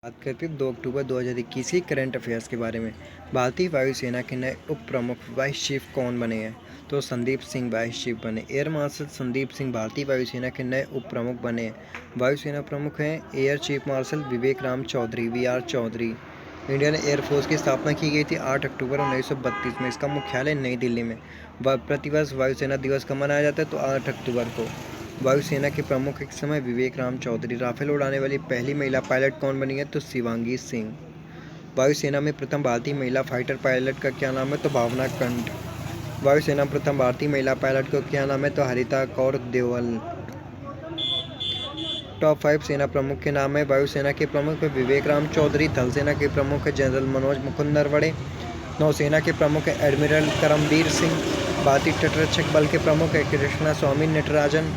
बात करते हैं 2 अक्टूबर 2021 की करंट अफेयर्स के बारे में। भारतीय वायुसेना के नए उप प्रमुख वाइस चीफ कौन बने हैं? तो संदीप सिंह वाइस चीफ बने। एयर मार्शल संदीप सिंह भारतीय वायुसेना के नए उप प्रमुख बने हैं। वायुसेना प्रमुख हैं air chief marshal Vivek Ram Chaudhary (VR Chaudhary). Indian Air Force की स्थापना की गई थी 8 अक्टूबर 1932 में। इसका मुख्यालय नई दिल्ली में। प्रतिवर्ष वायुसेना दिवस कब मनाया जाता है? तो 8 अक्टूबर को। वायुसेना के प्रमुख इस समय विवेक राम चौधरी। राफेल उड़ाने वाली पहली महिला पायलट कौन बनी है? तो शिवांगी सिंह। वायुसेना में प्रथम भारतीय महिला फाइटर पायलट का क्या नाम है? तो भावना कंठ। वायुसेना में प्रथम भारतीय महिला पायलट का क्या नाम है? तो हरिता कौर देवल। टॉप 5 सेना प्रमुख के नाम है। वायुसेना के प्रमुख है विवेक राम चौधरी। थल सेना के प्रमुख है जनरल मनोज मुकुंद नरवणे। नौसेना के प्रमुख है एडमिरल करमबीर सिंह। भारतीय तटरक्षक बल के प्रमुख है Krishna Swami Natarajan.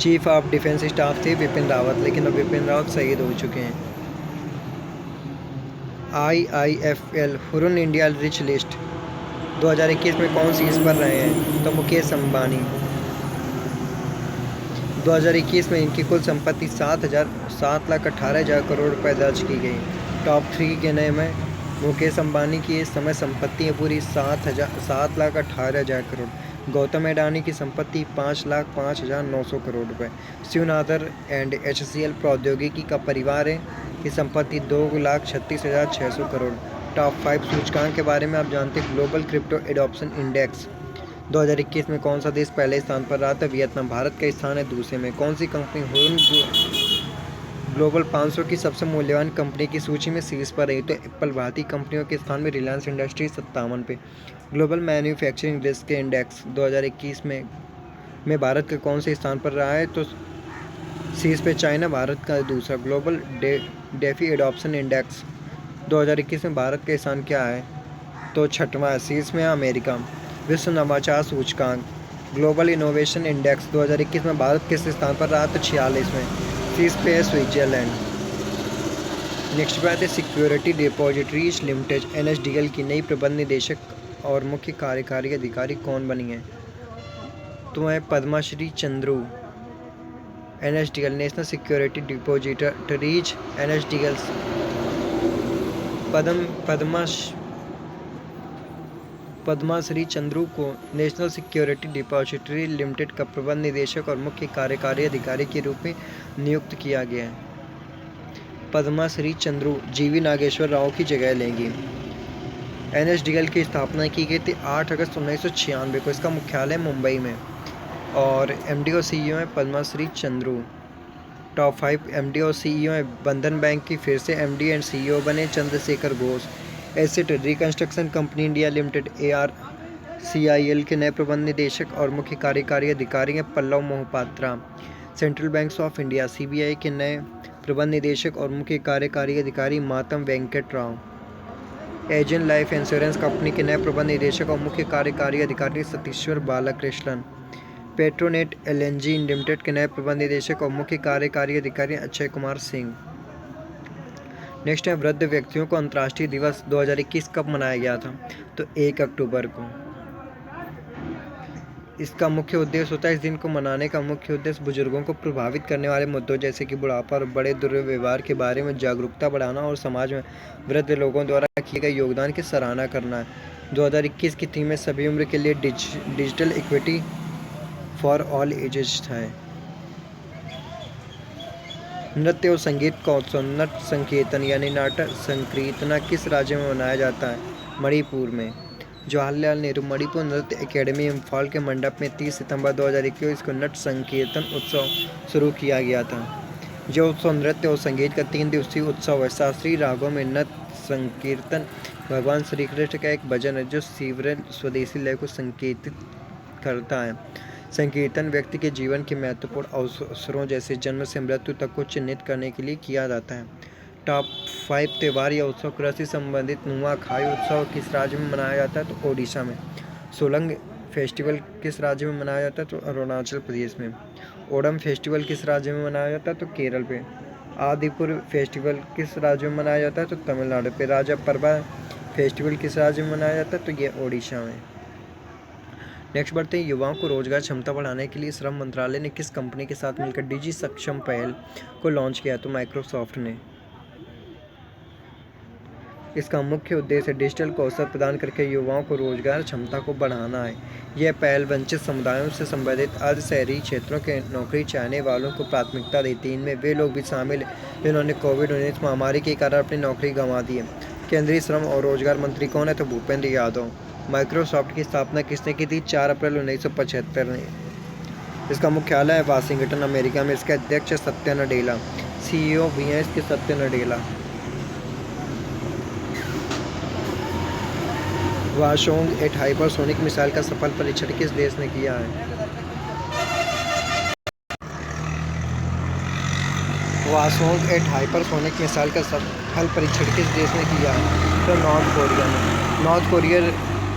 Chief of defence staff थे बिपिन रावत, लेकिन अब बिपिन रावत शहीद हो चुके हैं। IIFL Hurun India rich list 2021 में कौन सी इस पर रहे हैं? तो मुकेश अंबानी। 2021 में इनकी कुल संपत्ति 7,18,000 करोड़ रुपए दर्ज की गई। टॉप 3 के नए में मुकेश अंबानी की इस समय संपत्ति है पूरी 7,18,000 करोड़। गौतम अडानी की संपत्ति 5,05,900 करोड़ रुपए। शिव नादर एंड HCL प्रौद्योगिकी का परिवार है की संपत्ति 2,36,600 करोड़। टॉप 5 सूचकांक के बारे में आप जानते हैं। ग्लोबल क्रिप्टो एडॉप्शन इंडेक्स 2021 में कौन सा देश पहले स्थान पर रहा था? वियतनाम। भारत का स्थान है दूसरे में। कौन सी कंपनी हुरुन ग्लोबल 500 की सबसे मूल्यवान कंपनी की सूची में शीर्ष पर रही? तो एप्पल। भारतीय कंपनियों के स्थान में रिलायंस इंडस्ट्रीज 57 पे। ग्लोबल मैन्युफैक्चरिंग रिस्क इंडेक्स 2021 में भारत का कौन से स्थान पर रहा है? तो शीर्ष पे चाइना, भारत का दूसरा। ग्लोबल डेफी एडॉप्शन इंडेक्स 2021 में भारत का स्थान क्या है? तो छठवां। शीर्ष में है अमेरिका। विश्व नवाचार सूचकांक ग्लोबल इनोवेशन इंडेक्स 2021 में भारत किस स्थान पर रहा? तो 46वें। शीर्ष पे है स्विट्जरलैंड। नेक्स्ट बात है सिक्योरिटी डिपॉजिटरीज लिमिटेड NSDL की नई प्रबंध निदेशक और मुख्य कार्यकारी अधिकारी कौन बनी है? तो है Padma Shri Chandru. NSDL national security depositories NSDL Padma Shri Chandru को नेशनल सिक्योरिटी डिपॉजिटरी लिमिटेड का प्रबंध निदेशक और मुख्य कार्यकारी अधिकारी के रूप में नियुक्त किया गया है। पद्माश्री चंद्रू GV नागेश्वर राव की जगह लेंगी। NSDL की स्थापना की गई थी 8 अगस्त 1996 को। इसका मुख्यालय मुंबई में और MD और CEO है पद्माश्री चंद्रू। टॉप 5 MD और CEO है। बंधन बैंक की फिर से MD एंड CEO बने Chandrashekhar Ghosh. Asset reconstruction company India limited ARCIL के नए प्रबंध निदेशक और मुख्य कार्यकारी अधिकारी हैं Pallav Mohapatra. Central banks of India CBI के नए प्रबंध निदेशक और मुख्य कार्यकारी अधिकारी Matam Venkat Rao. Agent life insurance company के नए प्रबंध निदेशक और मुख्य कार्यकारी अधिकारी Satishwar Balakrishnan. Petronet LNG limited के नए प्रबंध निदेशक और मुख्य कार्यकारी अधिकारी अक्षय कुमार सिंह। नेक्स्ट है वृद्ध व्यक्तियों को अंतर्राष्ट्रीय दिवस 2021 कब मनाया गया था? तो 1 अक्टूबर को। इसका मुख्य उद्देश्य होता है, इस दिन को मनाने का मुख्य उद्देश्य बुजुर्गों को प्रभावित करने वाले मुद्दों जैसे कि बुढ़ापा और बड़े दुर्व्यवहार के बारे में जागरूकता बढ़ाना और समाज में वृद्ध लोगों द्वारा किए गए योगदान की सराहना करना है। 2021 की थीम में सभी उम्र के लिए digital equity for all ages है। नृत्य और संगीत का उत्सव नट संकीर्तन यानी नाटक संकीर्तना किस राज्य में मनाया जाता है? मणिपुर में। जवाहरलाल नेहरू मणिपुर नृत्य एकेडमी इम्फाल के मंडप में 30 सितंबर 2021 को नट संकीर्तन उत्सव शुरू किया गया था। जो उत्सव नृत्य और संगीत का 3 दिवसीय उत्सव है। शास्त्रीय रागों में नृत्य संकीर्तन भगवान श्री कृष्ण का एक भजन है जो तीव्र स्वदेशी लय को संकेतित करता है। संकीर्तन व्यक्ति के जीवन के महत्वपूर्ण अवसरों जैसे जन्म से मृत्यु तक को चिन्हित करने के लिए किया जाता है। टॉप 5 त्यौहार या उत्सव कृषि संबंधित नुआखाई उत्सव किस राज्य में मनाया जाता है? तो ओडिशा में। सोलंग फेस्टिवल किस राज्य में मनाया जाता है? तो अरुणाचल प्रदेश में। ओणम फेस्टिवल किस राज्य में मनाया जाता है? तो केरल पे। आदिपुर फेस्टिवल किस राज्य में मनाया जाता है? तो तमिलनाडु पे। राजा परबा फेस्टिवल किस राज्य में मनाया जाता है? तो ये ओडिशा में। नेक्स्ट बढ़ते हैं युवाओं को रोजगार क्षमता बढ़ाने के लिए श्रम मंत्रालय ने किस कंपनी के साथ मिलकर डिजी सक्षम पहल को लॉन्च किया? तो माइक्रोसॉफ्ट ने। इसका मुख्य उद्देश्य डिजिटल कौशल प्रदान करके युवाओं को रोजगार क्षमता को बढ़ाना है। यह पहल वंचित समुदायों से संबंधित अर्ध शहरी क्षेत्रों के नौकरी चाहने वालों को प्राथमिकता देती है। इनमें वे लोग भी शामिल हैं जिन्होंने कोविड-19 महामारी के कारण अपनी नौकरी गंवा दी है। केंद्रीय श्रम और रोजगार मंत्री कौन है? तो भूपेंद्र यादव। माइक्रोसॉफ्ट की स्थापना किसने की थी? 4 अप्रैल 1975 में। इसका मुख्यालय है वाशिंगटन, अमेरिका में। इसके अध्यक्ष सत्या नडेला। CEO भी हैं इसके सत्या नडेला। वाशोंग 8 हाइपरसोनिक मिसाइल का सफल परीक्षण किस देश ने किया है? वाशोंग 8 हाइपरसोनिक मिसाइल का सफल परीक्षण किस देश ने किया है? तो नॉर्थ कोरिया ने। नॉर्थ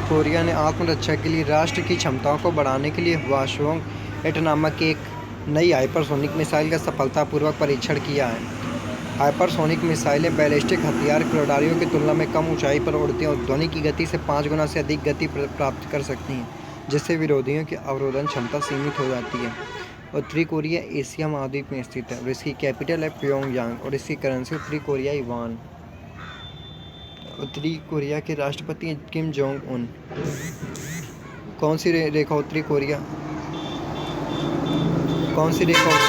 कोरिया ने आत्मरक्षा के लिए राष्ट्र की क्षमताओं को बढ़ाने के लिए वाशोंग 8 नामक एक नई हाइपरसोनिक मिसाइल का सफलतापूर्वक परीक्षण किया है। हाइपरसोनिक मिसाइलें बैलिस्टिक हथियार खिलाड़ियों की तुलना में कम ऊंचाई पर उड़ती हैं और ध्वनि की गति से 5 गुना से अधिक गति प्राप्त कर सकती हैं, जिससे विरोधियों की अवरोधन क्षमता सीमित हो जाती है। उत्तरी कोरिया एशिया महाद्वीप में स्थित है और इसकी कैपिटल है प्योंगयांग और इसकी करेंसी उत्तरी कोरियाई युआन। उत्तरी कोरिया के राष्ट्रपति किम जोंग उन। कौन सी रेखा उत्तरी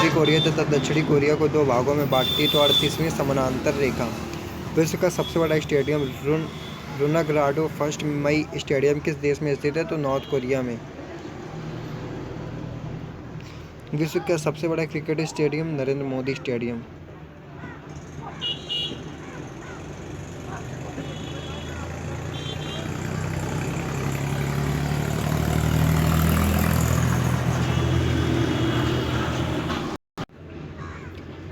कोरिया तथा दक्षिणी कोरिया को 2 भागों में बांटती है? तो 38वीं समानांतर रेखा। विश्व का सबसे बड़ा स्टेडियम रुनगराडो फर्स्ट मई स्टेडियम किस देश में स्थित है? तो नॉर्थ कोरिया में। विश्व का सबसे बड़ा cricket stadium Narendra Modi stadium.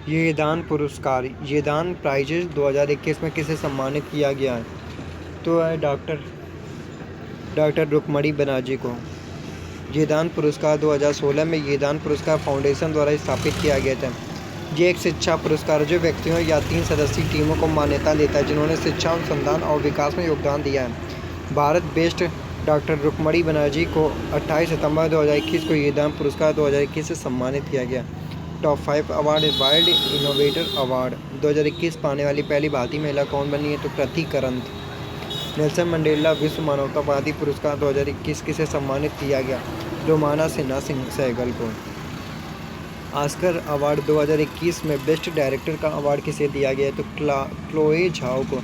ये दान प्राइजेस 2021 में किसे सम्मानित किया गया है? तो है डॉक्टर रुक्मणी बनर्जी को। ये दान पुरस्कार 2016 में ये दान पुरस्कार फाउंडेशन द्वारा स्थापित किया गया था। ये एक शिक्षा पुरस्कार जो व्यक्तियों या 3 सदस्यीय टीमों को मान्यता देता है जिन्होंने शिक्षा, अनुसंधान और विकास में योगदान दिया है। भारत बेस्ट डॉक्टर रुक्मणी बनर्जी को 28 सितंबर 2021 को ये दान पुरस्कार 2021 से सम्मानित किया गया। Top 5 award wild innovator award 2021 पाने वाली पहली भारतीय महिला कौन बनी है? तो कृति करंत। नेल्सन मंडेला विश्व मानवतावादी पुरस्कार 2021 किसे सम्मानित किया गया? रोमाना सिन्हा सहगल को। ऑस्कर अवार्ड 2021 में बेस्ट डायरेक्टर का अवार्ड किसे दिया गया? तो क्लोए झाओ को।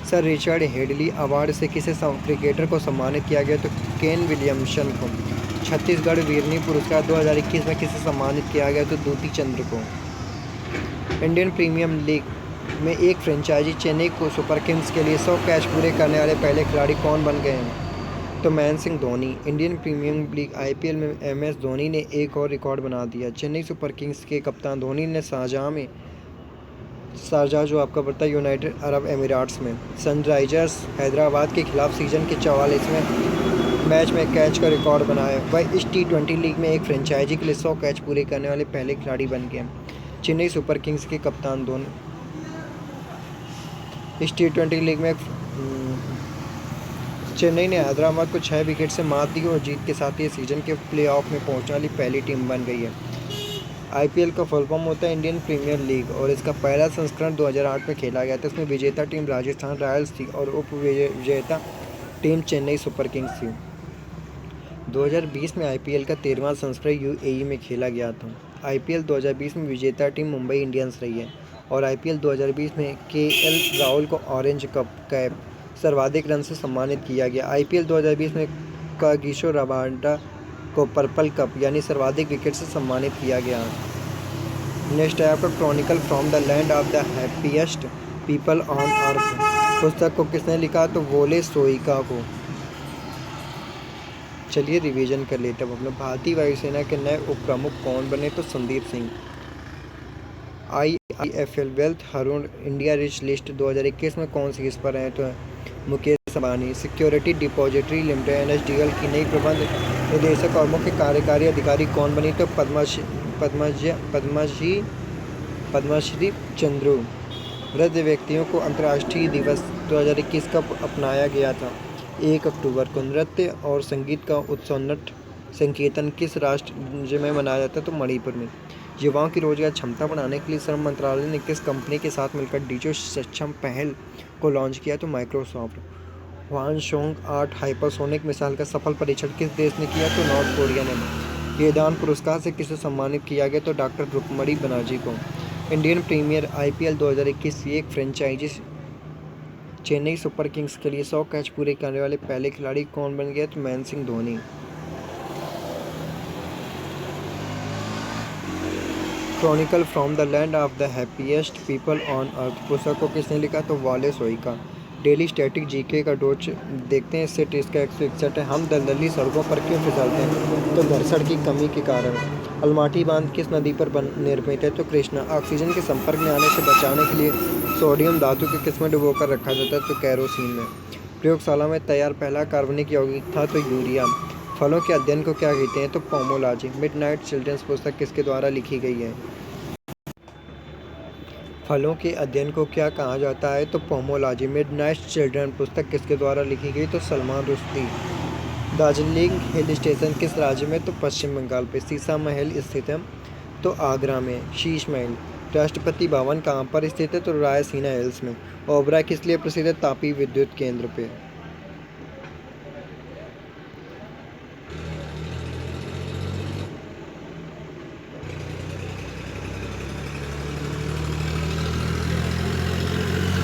सर रिचर्ड हेडली अवार्ड से किसे क्रिकेटर को सम्मानित किया गया? तो केन विलियमसन को। छत्तीसगढ़ वीरनी पुरस्कार 2021 में किसे सम्मानित किया गया? तो दूती चंद्र को। इंडियन प्रीमियर लीग में एक फ्रेंचाइजी चेन्नई को सुपर किंग्स के लिए 100 कैच पूरे करने वाले पहले खिलाड़ी कौन बन गए हैं? तो Mahendra Singh Dhoni. Indian Premier League IPL में MS धोनी ने एक और रिकॉर्ड बना दिया। चेन्नई सुपर किंग्स के कप्तान धोनी ने शारजाह जो आपका पड़ता है यूनाइटेड अरब एमिरेट्स में सनराइजर्स हैदराबाद के खिलाफ सीजन के 44वें मैच में कैच का रिकॉर्ड बनाया। वह इस T20 लीग में एक फ्रेंचाइजी के लिए 100 कैच पूरे करने वाले पहले खिलाड़ी बन गए। चेन्नई सुपर किंग्स के कप्तान धोनी इस T20 लीग में चेन्नई ने हैदराबाद को 6 विकेट से मात दी और जीत के साथ ही सीजन के प्लेऑफ में पहुंचने वाली पहली टीम बन गई है। IPL का फुल फॉर्म होता है इंडियन प्रीमियर लीग और इसका पहला संस्करण 2008 में खेला गया था। इसमें विजेता टीम राजस्थान रॉयल्स थी और उप विजेता टीम चेन्नई सुपर किंग्स थी। 2020 में IPL का 13वां संस्करण UAE में खेला गया था। IPL 2020 में विजेता टीम मुंबई इंडियंस रही है और IPL 2020 में KL राहुल को ऑरेंज कैप सर्वाधिक रन से सम्मानित किया गया। IPL 2020 में कागिसो रबाडा को पर्पल कप यानी सर्वाधिक विकेट से सम्मानित किया गया। नेक्स्ट है आपका Chronicle from the land of the happiest people on earth पुस्तक को किसने लिखा? तो वोले सोइका को। चलिए रिवीजन कर लेते हैं अपने। भारतीय वायुसेना के नए उप प्रमुख कौन बने? तो Sandeep Singh. IIFL wealth Haroon India rich list 2021 में कौन सी इस पर है? तो Mukesh Ambani. Security depository limited NSDL की नई प्रबंध निदेशक और मुख्य कार्यकारी अधिकारी कौन बनी? तो पद्मश्री चंद्रू। वृद्ध व्यक्तियों को अंतर्राष्ट्रीय दिवस 2021 कब अपनाया गया था? 1 अक्टूबर को। नृत्य और संगीत का उत्सव नट संकीर्तन किस राज्य में मनाया जाता है? तो मणिपुर में। युवाओं की रोजगार क्षमता बढ़ाने के लिए श्रम मंत्रालय ने किस कंपनी के साथ मिलकर डिजिटल सक्षम पहल को लॉन्च किया? तो माइक्रोसॉफ्ट। ह्वानशोंग 8 हाइपरसोनिक मिसाइल का सफल परीक्षण किस देश ने किया? तो नॉर्थ कोरिया ने। ये दान पुरस्कार से किसे सम्मानित किया गया? तो डॉक्टर रुक्मणी बनर्जी को। इंडियन प्रीमियर IPL 2021 की एक फ्रेंचाइजी चेन्नई सुपर किंग्स के लिए 100 कैच पूरे करने वाले पहले खिलाड़ी कौन बन गया? तो Mahendra Singh Dhoni. Chronicle from the land of the happiest people on earth पुस्तक को किसने लिखा? तो वाले सोइका। डेली स्टैटिक GK का डोज देखते हैं। सेट इसका 161 है। हम दलदली सड़कों पर क्यों फिसलते हैं? तो घर्षण की कमी के कारण। अलमाटी बांध किस नदी पर निर्मित है? तो कृष्णा। ऑक्सीजन के संपर्क में आने से बचाने के लिए सोडियम धातु के किस में डुबोकर रखा जाता है? तो कैरोसिन में। प्रयोगशाला में तैयार पहला कार्बनिक यौगिक था? तो यूरिया। फलों के अध्ययन को क्या कहते हैं? तो पोमोलॉजी। मिडनाइट चिल्ड्रंस पुस्तक किसके द्वारा लिखी गई है? फलों के अध्ययन को क्या कहा जाता है? तो पोमोलॉजी। मिडनाइट चिल्ड्रन पुस्तक किसके द्वारा लिखी गई? तो सलमान रुश्दी। दार्जिलिंग हिल स्टेशन किस राज्य में? तो पश्चिम बंगाल पे। सीसा महल स्थित है? तो आगरा में। शीश महल। राष्ट्रपति भवन कहाँ पर स्थित है? तो रायसीना हिल्स में। ओबरा किस लिए प्रसिद्ध है? तापी विद्युत केंद्र पे।